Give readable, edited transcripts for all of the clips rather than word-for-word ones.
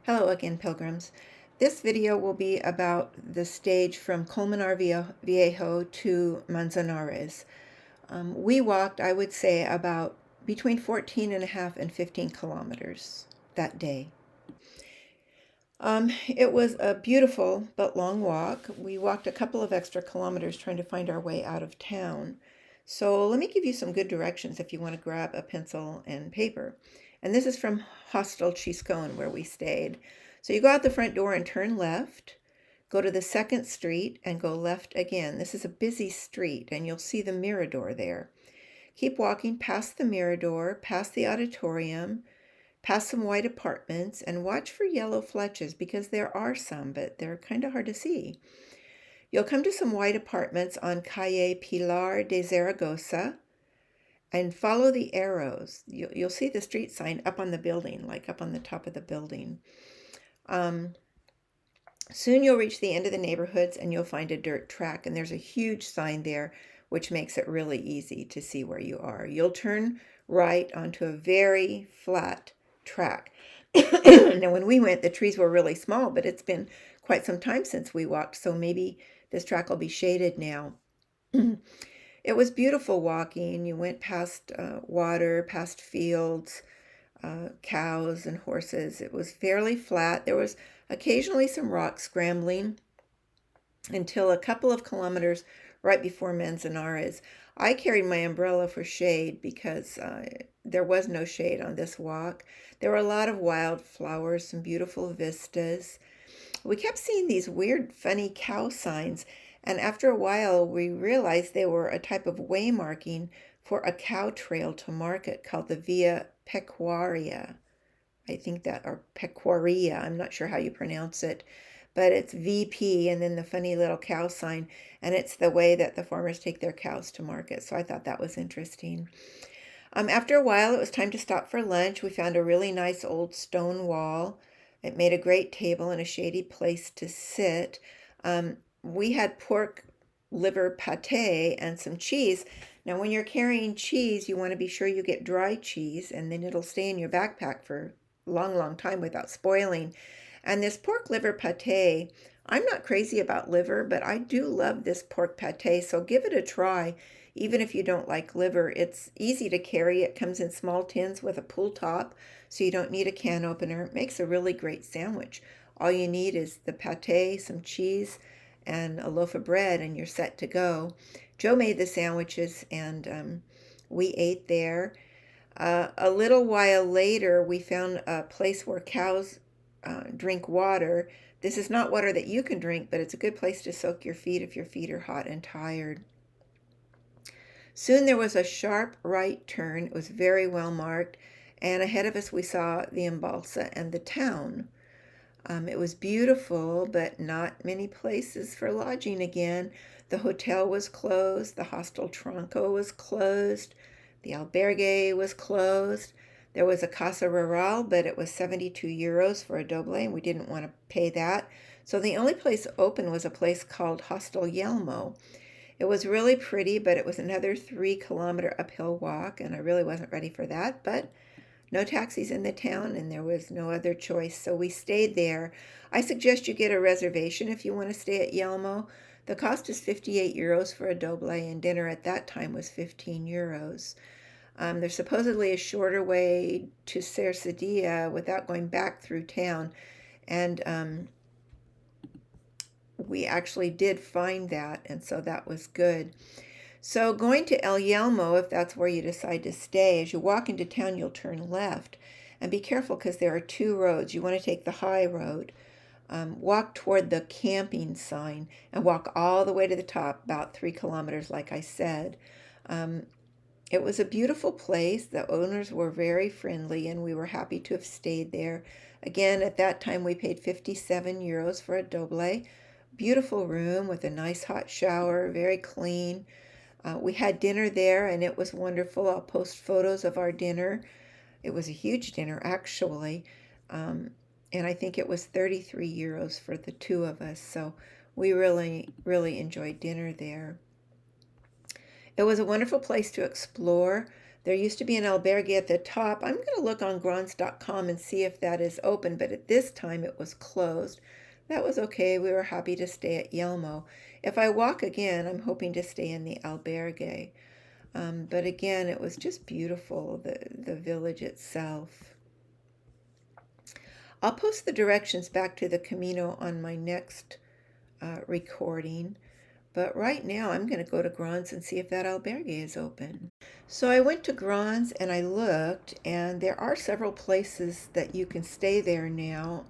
Hello again, pilgrims. This video will be about the stage from Colmenar Viejo to Manzanares. We walked, I would say, about between 14 and a half and 15 kilometers that day. It was a beautiful but long walk. We walked a couple of extra kilometers trying to find our way out of town. So let me give you some good directions if you want to grab a pencil and paper. And this is from Hostel Yelo, where we stayed. So you go out the front door and turn left, go to the second street and go left again. This is a busy street and you'll see the Mirador there. Keep walking past the Mirador, past the auditorium, past some white apartments, and watch for yellow fletches because there are some, but they're kind of hard to see. You'll come to some white apartments on Calle Pilar de Zaragoza and follow the arrows. You'll see the street sign up on the building, like up on the top of the building. Soon you'll reach the end of the neighborhoods and you'll find a dirt track, and there's a huge sign there which makes it really easy to see where you are. You'll turn right onto a very flat track. Now, when we went, the trees were really small, but it's been quite some time since we walked, so maybe this track will be shaded now. It was beautiful walking. You went past water, past fields, cows and horses. It was fairly flat. There was occasionally some rock scrambling until a couple of kilometers right before Manzanares. I carried my umbrella for shade because there was no shade on this walk. There were a lot of wildflowers, some beautiful vistas. We kept seeing these weird, funny cow signs, and after a while we realized they were a type of waymarking for a cow trail to market called the Via Pecuaria. I think that, or Pecuaria, I'm not sure how you pronounce it, but it's VP and then the funny little cow sign, and it's the way that the farmers take their cows to market. So I thought that was interesting. After a while, it was time to stop for lunch. We found a really nice old stone wall. It made a great table and a shady place to sit. We had pork liver pate and some cheese. Now, when you're carrying cheese, you want to be sure you get dry cheese, and then it'll stay in your backpack for a long, long time without spoiling. And this pork liver pate, I'm not crazy about liver, but I do love this pork pate, so give it a try. Even if you don't like liver, it's easy to carry. It comes in small tins with a pull top, so you don't need a can opener. It makes a really great sandwich. All you need is the pate, some cheese, and a loaf of bread, and you're set to go. Joe made the sandwiches, and we ate there. A little while later, we found a place where cows drink water. This is not water that you can drink, but it's a good place to soak your feet if your feet are hot and tired. Soon there was a sharp right turn. It was very well marked, and ahead of us we saw the Imbalsa and the town. It was beautiful, but not many places for lodging again. The hotel was closed, the Hostel Tronco was closed, the albergue was closed. There was a Casa Rural, but it was 72 euros for a doble, and we didn't want to pay that. So the only place open was a place called Hostel Yelo. It was really pretty, but it was another 3-kilometer uphill walk, and I really wasn't ready for that, but no taxis in the town, and there was no other choice, so we stayed there. I suggest you get a reservation if you want to stay at Elmo. The cost is 58 euros for a doble, and dinner at that time was 15 euros. There's supposedly a shorter way to Cercedilla without going back through town, and we actually did find that, and so that was good. So going to El Yelmo, if that's where you decide to stay, as you walk into town, you'll turn left. And be careful because there are 2 roads. You want to take the high road. Walk toward the camping sign and walk all the way to the top, about 3 kilometers, like I said. It was a beautiful place. The owners were very friendly, and we were happy to have stayed there. Again, at that time, we paid 57 euros for a doble. Beautiful room with a nice hot shower, very clean. We had dinner there, and it was wonderful. I'll post photos of our dinner. It was a huge dinner, actually, and I think it was 33 euros for the 2 of us, so we really, really enjoyed dinner there. It was a wonderful place to explore. There used to be an albergue at the top. I'm going to look on grons.com and see if that is open, but at this time it was closed. That was okay. We were happy to stay at Yelmo. If I walk again, I'm hoping to stay in the albergue. But again, it was just beautiful, the village itself. I'll post the directions back to the Camino on my next recording. But right now, I'm going to go to Grons and see if that albergue is open. So I went to Grons and I looked, and there are several places that you can stay there now.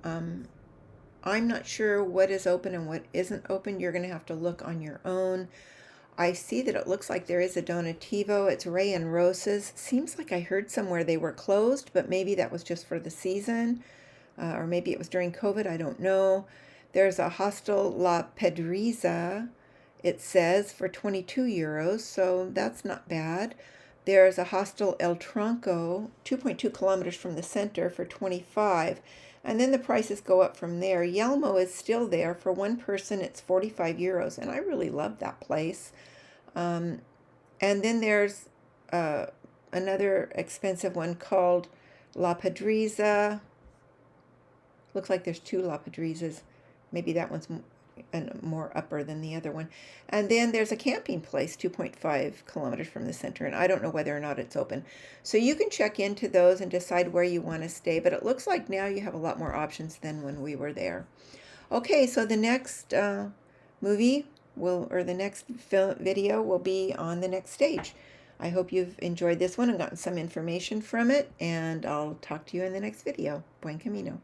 I'm not sure what is open and what isn't open. You're going to have to look on your own. I see that it looks like there is a Donativo. It's Ray and Rosas. Seems like I heard somewhere they were closed, but maybe that was just for the season, or maybe it was during COVID. I don't know. There's a Hostel La Pedriza, it says, for 22 euros, so that's not bad. There's a Hostel El Tronco, 2.2 kilometers from the center, for 25. And then the prices go up from there. Yelmo is still there. For one person, it's 45 euros. And I really love that place. And then there's another expensive one called La Pedriza. Looks like there's two La Pedrizas. Maybe that one's more upper than the other one. And then there's a camping place 2.5 kilometers from the center, and I don't know whether or not it's open. So you can check into those and decide where you want to stay, but it looks like now you have a lot more options than when we were there. Okay, so the next movie or the next video will be on the next stage. I hope you've enjoyed this one and gotten some information from it, and I'll talk to you in the next video. Buen camino.